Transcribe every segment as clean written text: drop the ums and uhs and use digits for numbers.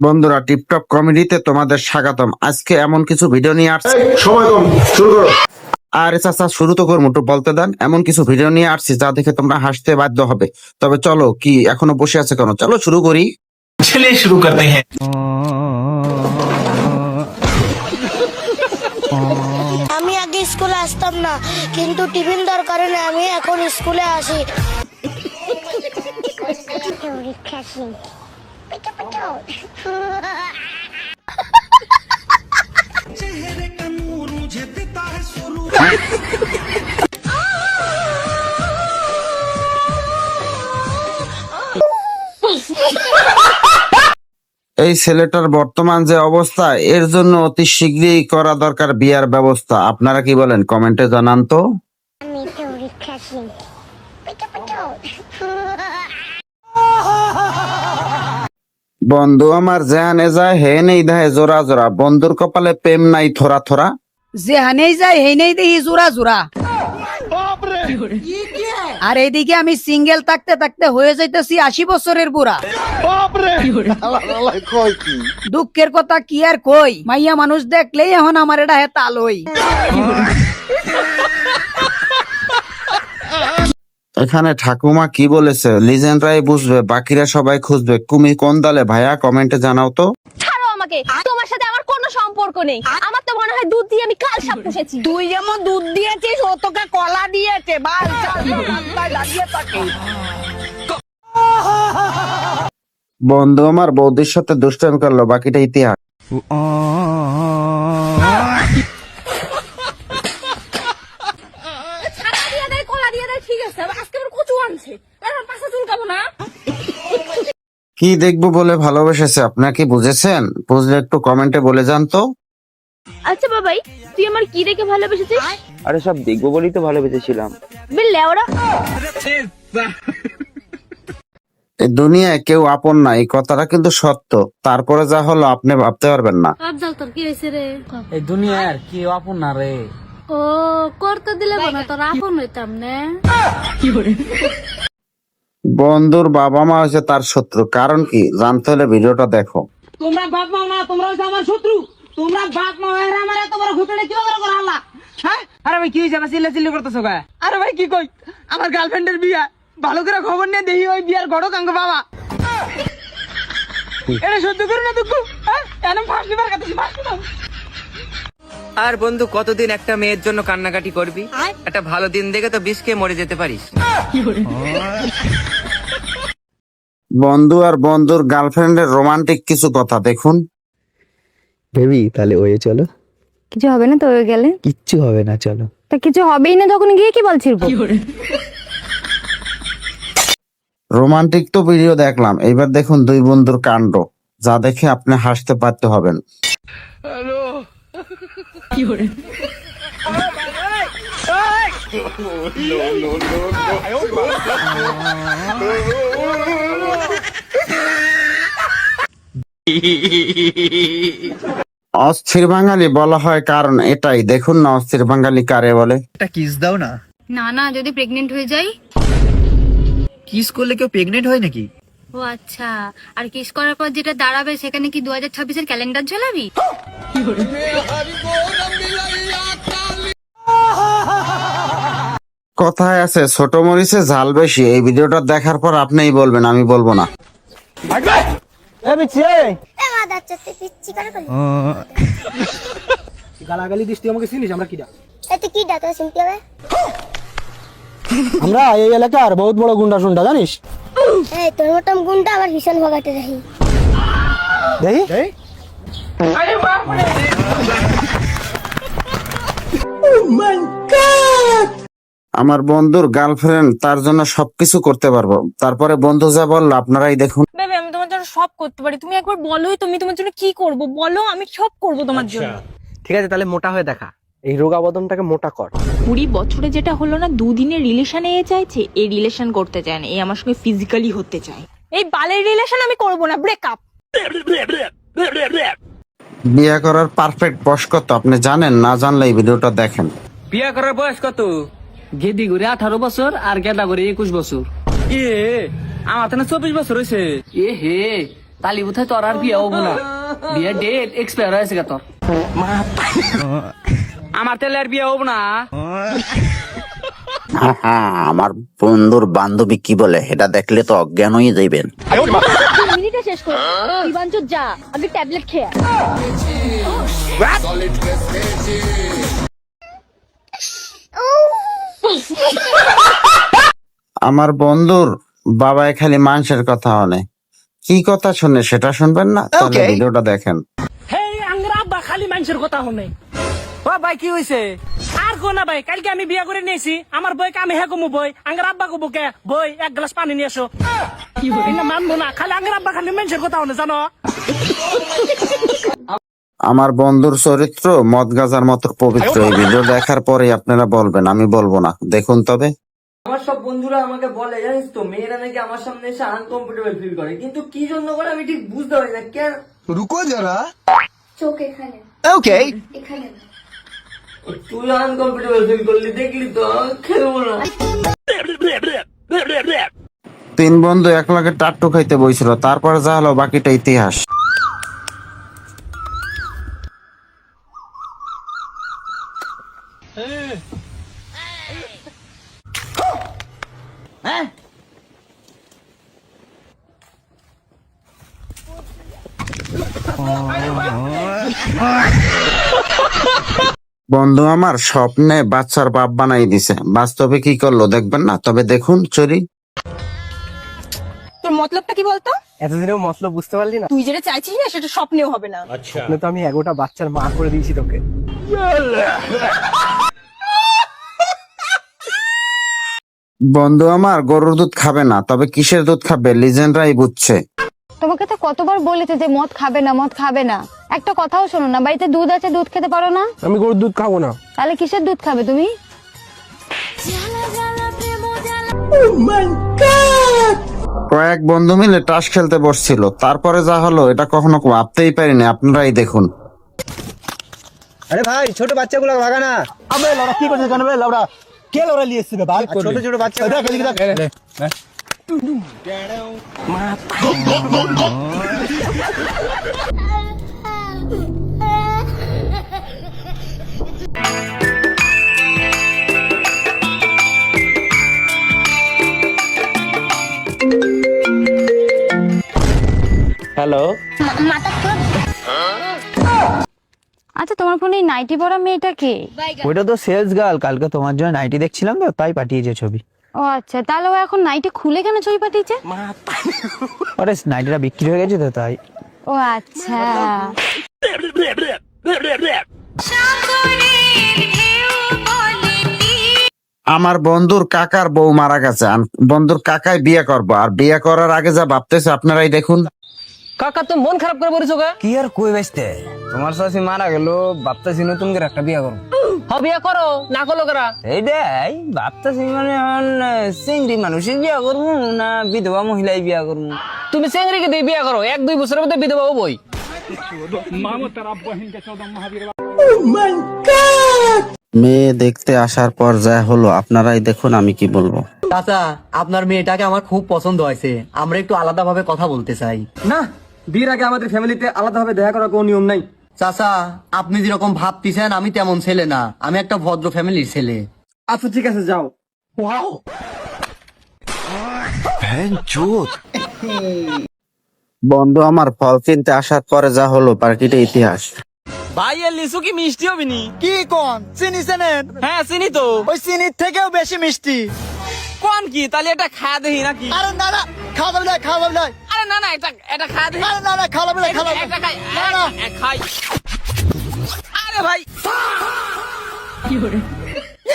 বন্ধুরা, টিপটপ কমেডিতে তোমাদের স্বাগতম। আজকে এমন কিছু ভিডিও নিয়ে আসছি। সময় কম, শুরু করো। আরে চাচা, শুরু তো করবো, একটু বলতে দেন। এমন কিছু ভিডিও নিয়ে আসছি যা দেখে তোমরা হাসতে বাধ্য হবে। তবে চলো, কি এখনো বসে আছে কেন, চলো শুরু করি। चलिए शुरू करते हैं। আমি আগে স্কুলে আসতাম না, কিন্তু টিফিন দেওয়ার কারণে আমি এখন স্কুলে আসি। এই ছেলেটার বর্তমান যে অবস্থা, এর জন্য অতি শীঘ্রই করা দরকার বিয়ার ব্যবস্থা। আপনারা কি বলেন, কমেন্টে জানান তো। বন্ধু আমার যেহানে যায় হে নেই দেয় জোড়া জোড়া, বন্ধুর কপালে প্রেম নাই থোড়া থোড়া। যে হানেই যায় হেই নেই দেখি জোড়া জোড়া। আর এইদিকে আমি সিঙ্গেল থাকতে থাকতে হয়ে যাইতেছি 80 বছরের বুড়া। দুঃখের কথা কি আর কই, মাইয়া মানুষ দেখলেই এখন আমার এটা হে তালই। এখানে ঠাকুমা কি বলেছে লিজেন্ডরাই বুঝবে, বাকিরা সবাই খুঁজবে। তুমি কোন দলে ভাইয়া, কমেন্টে জানাও তো। ছাড়ো আমাকে, তোমার সাথে আমার কোনো সম্পর্ক নেই। আমার তো মনে হয় দুধ দিয়ে আমি কাল সাপ পুষেছি। তুই যেমন দুধ দিয়েছিস ও তোকে কলা দিয়েছে। বাল রাস্তায় দাঁড়িয়ে থাকে। বন্ধু আমার বৌদির সাথে দুষ্টামি করলো, বাকিটা ইতিহাস। ছাড়া দিয়ে দেয়, কলা দিয়ে দেয়, ঠিক আছে। আজকে আমার কচু আনছে, এখন পাশা চুলকাবো না। কি দেখবো বলে ভালোবেসেছে, আপনারা কি বুঝেছেন? বুঝলে একটু কমেন্টে বলে যান তো। আচ্ছা বাবাই, তুই আমার কি দেখে ভালোবেসেছিস? আরে সব দেখবো বলেই তো ভালোবেসেছিলাম। বিল্লে ওরা এই দুনিয়ায় কেউ আপন না, এই কথাটা কিন্তু সত্য। তারপরে যা হলো আপনি ভাবতে পারবেন না। আফজাল, তোর কি হয়েছে রে? এই দুনিয়ার কি আপন না রে। ও করতে দিলে না, তোর আপন হইতাম না। বন্ধুর বাবা মা হয়েছে তার শত্রু, কারণ কি জানতে হলে ভিডিওটা দেখো। তোমরা বাপ মা না, তোমরা হচ্ছে আমার শত্রু। তোমরা বাপ মা হয়ে আমার এত বড় ঘটনা কি করে করে আল্লাহ? হ্যাঁ, আরে ভাই কি হইছে, আবার চিল্লাচিল্লি করতেছো কে? আরে ভাই কি কই, আমার গার্লফ্রেন্ডের বিয়া, ভালো করে খবর নিয়ে দেখি ওই বিয়ার গড়ক আঙ্গ বাবা। এটা সহ্য করে না দুঃখ। হ্যাঁ, এরকম ফাঁসি বার কাছে ফাঁসি দাও। আর বন্ধু কতদিন একটা মেয়ের জন্য কান্নাকাটি করবি? একটা ভালো দিন দেখে তো বিষকে মরে যেতে পারিস। বন্ধু আর বন্ধুর গার্লফ্রেন্ডের রোমান্টিক কিছু কথা দেখুন। বেবি তাহলে ওয়ে চলো। কিছু হবে না তো হয়ে গেলে? কিচ্ছু হবে না, চলো। তা কিছু হবেই না যখন গিয়ে কি বলছিস? রোমান্টিক তো ভিডিও দেখলাম, এবার দেখুন দুই বন্ধুর কাণ্ড, যা দেখে আপনি হাসতে বাধ্য হবেন। অস্থির বাঙালি বলা হয় কারণ এটাই, দেখুন না অস্থির বাঙালি কারে বলে। একটা কিস দাও না। না না, যদি প্রেগনেন্ট হয়ে যাই? কিস করলে কেউ প্রেগনেন্ট হয় নাকি? ও আচ্ছা, আর কিস করার পর যেটা দাঁড়াবে সেখানে কি 2026-এর ক্যালেন্ডার ঝোলাবি? কথায় আছে ছোট মরিচে ঝাল বেশি। এই ভিডিওটা দেখার পর আপনিই বলবেন, আমি বলবো না। গালাগালি দিস, তুই আমাকে চিনিস? আমরা কিডা? এতে কি ডাটা শুনতে হবে? আমরা এই এলাকার বহুত বড় গুন্ডা শুনটা, জানিস? এই তোর মতন গুন্ডা আমার ভীষণ ভগাতে রাখি। দেখি আমার বন্ধুর গার্লফ্রেন্ড, তার জন্য সবকিছু করতে পারবো। তারপরে বন্ধু যা বললো আপনারাই দেখুন। বেবি, আমি তোমার জন্য সব করতে পারি। তুমি একবার বলোই, তুমি তোমার জন্য কি করব বলো, আমি সব করব তোমার জন্য। ঠিক আছে, তাহলে মোটা হয়ে দেখা। এই রোগা বদনটাকে মোটা কর। 20 বছরে যেটা হলো না, 2 দিনের রিলেশনে এ চাইছে, এই রিলেশন করতে চায় না, এই আমার সঙ্গে ফিজিক্যালি হতে চায়। এই বালের রিলেশন আমি করব না, ব্রেকআপ। বিয়ে করার পারফেক্ট বয়স কত আপনি জানেন? না জানলে এই ভিডিওটা দেখেন। বিয়ে করার বয়স কত? গেদি করে 18 বছর আর গেদা করে 21 বছর। আমার তো 24 বছর হয়েছে। এ হে, তালি বোধহয় তোর আর বিয়ে হবো না, বিয়ে ডেট এক্সপায়ার হয়েছে তোর। আমার তেলে আর বিয়ে হবো না। আমার বন্ধুর বান্ধবী কি বলে এটা দেখলে তো অজ্ঞান হয়ে যাইবেন। মিনিটে শেষ কর, দিবাঞ্চ যা আগে ট্যাবলেট খেয়ে আয়। আমার বন্ধুর বাবায় খালি মানুষের কথা হনে, কি কথা শুনে সেটা শুনবেন না, তাহলে ভিডিওটা দেখেন। হেই আঙ্গরা আব্বা খালি মানুষের কথা শুনে। ও ভাই কি হয়েছে? আর কো না ভাই, কালকে আমি বিয়ে করে নিয়েছি, আমার বইকে আমি হ্যাঁ কমু বই, আঙ্গরা আব্বা কমু কে বই এক গ্লাস পানি নিয়ে এসো। না মানবো না, খালি আঙ্গরা আব্বা খালি মানুষের কথা শুনে জানো। আমার বন্ধুর চরিত্র মদ গাজার মতো পবিত্র। এই ভিডিও দেখার পরে আপনারা বলবেন, আমি বলবো না, দেখুন তবে। আমার সব বন্ধুরা আমাকে বলে জানিস তো, মেয়েরা নাকি আমার সামনে এসে আনকমফোর্টেবল ফিল করে, কিন্তু কি জন্য করে আমি ঠিক বুঝতে পারি না কেন। रुको जरा। চোখ এখানে ओके। এখানে না। তুই আনকমফোর্টেবল ফিল করলি, দেখলি তো খেলবো না। 3 বন্ধু এক লগে টাট্টু খাইতে বইছিল, তারপর যা হলো বাকিটা ইতিহাস। বন্ধু আমার স্বপ্নে বাচ্চার বাপ বানাই দিছে, বাস্তবে কি করলো দেখবেন না, তবে দেখুন চুরি। তোর মতলবটা কি বলতো? এতদিনেও মতলব বুঝতে পারলি না? তুই যেটা চাইছিস না সেটা স্বপ্নেও হবে না। স্বপ্নে তো আমি 11টা বাচ্চার মা করে দিয়েছি তোকে। বন্ধু আমার গরুর দুধ খাবে না, তবে কিসের দুধ খাবে লিজেন্ডরাই বুঝছে। তোমাকে তো কতবার বলেছে যে মদ খাবে না, মদ খাবে না, একটা কথাও শোনো না। বাড়িতে দুধ আছে, দুধ খেতে পারো না? আমি গরুর দুধ খাবো না। তাহলে কিসের দুধ খাবে তুমি? কয়েক বন্ধু মিলে টাস খেলতে বসছিল, তারপরে যা হলো এটা কখনো ভাবতেই পারিনি, আপনারাই দেখুন। আরে ভাই ছোট বাচ্চাগুলো ভাগা না। আবে লড়া কি করছিস কেন বে লড়া? কে লড়া নিয়ে এসেছে ভাই? ছোট ছোট বাচ্চা দেখ এদিকে দেখ। হ্যালো, আচ্ছা, তোমার ফোনে এই নাইটি পরা মেয়েটা কে? ওইটা তো সেলস গার্ল, কালকে তোমার জন্য নাইটি দেখছিলাম তো তাই পাঠিয়েছে ছবি। ও আচ্ছা, তাহলে ও এখন নাইটি খুলে কেন ছবি পাঠিয়েছে? আরে নাইটিটা বিক্রি হয়ে গেছে তো তাই। ও আচ্ছা। আমার বন্ধুর কাকার বউ মারা গেছে, বন্ধুর কাকাই বিয়ে করবো, আর বিয়ে করার আগে যা ভাবতেছে আপনারাই দেখুন। কাকা তো মন খারাপ করে বলেছো গা? কি আর কই বেচতে, তোমার শাশি মারা গেল, ভাবতেছি নতুন করে একটা বিয়ে করবো। হ বিয়ে করো, না করলো করা। এইটাই ভাবতেছি, মানে এখন চিংড়ি মানুষের বিয়ে করবো না বিধবা মহিলাই বিয়ে করবো। তুমি চেংড়িকে দিয়ে বিয়ে করো, 1-2 বছরের মধ্যে বিধবা হবই। মেয়ে দেখতে আসার পর যা হলো আপনারাই দেখুন, আমি কি বলবো। চাচা, আপনার মেয়েটাকে আমার খুব পছন্দ হয়েছে, আমরা একটু আলাদা ভাবে কথা বলতে চাই। না, বিয়ের আগে আমাদের ফ্যামিলিতে আলাদাভাবে দেখা করার কোনো নিয়ম নাই। চাচা, আপনি যেরকম ভাবতেছেন আমি তেমন ছেলে না, আমি একটা ভদ্র ফ্যামিলির ছেলে। আচ্ছা ঠিক আছে, যাও। বন্ধু আমার ফল কিনতে আসার পরে যা হলো পার্টিটা ইতিহাস। ভাই এর লিচু কি মিষ্টি হবে নি? কি কোন চিনি চেনেন? হ্যাঁ চিনি তো। ওই চিনির থেকেও বেশি মিষ্টি। কোন কি? তাহলে এটা খাওয়া দেখি নাকি? আরে না না, খাওয়া না, খাওয়া না। আরে না না, এটা খাওয়া দেখি। আরে না না, খাওয়া না, খাওয়া না। এটা খাই, না না খাই। আরে ভাই কি করে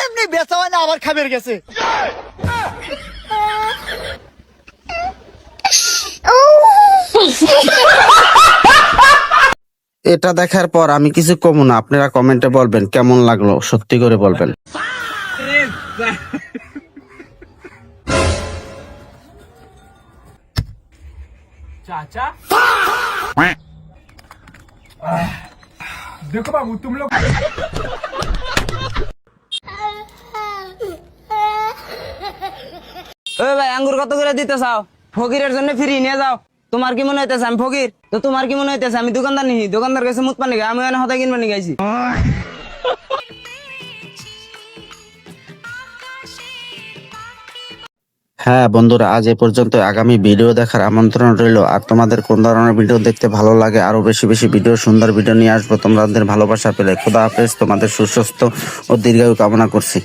এমনি বেচা হয় না, আবার খাবার গেছে। এটা দেখার পর আমি কিছু কমু না, আপনারা কমেন্টে বলবেন কেমন লাগলো, সত্যি করে বলবেন। চাচা देखो बाबू तुम लोग ওই ভাই আঙ্গুর কত করে দিতে চাও? ফকিরের জন্য ফ্রি নিয়ে যাও। তোমার কি মনে হইতেছে আমি ফকির? তো তোমার কি মনে হইতেছে আমি দোকানদার নিহি? দোকানদার কাছে মুত পানি খাই, আমি এনে হতা কিনবা নি গাইছি। হ্যাঁ বন্ধুরা, আজ এ পর্যন্ত। আগামী ভিডিও দেখার আমন্ত্রণ রইল। আর তোমাদের কোন ধরনের ভিডিও দেখতে ভালো লাগে, আরো বেশি বেশি ভিডিও, সুন্দর ভিডিও নিয়ে আসবো তোমাদের ভালোবাসা পেলে। খোদা হাফেজ, তোমাদের সুস্বাস্থ্য ও দীর্ঘায়ু কামনা করছি।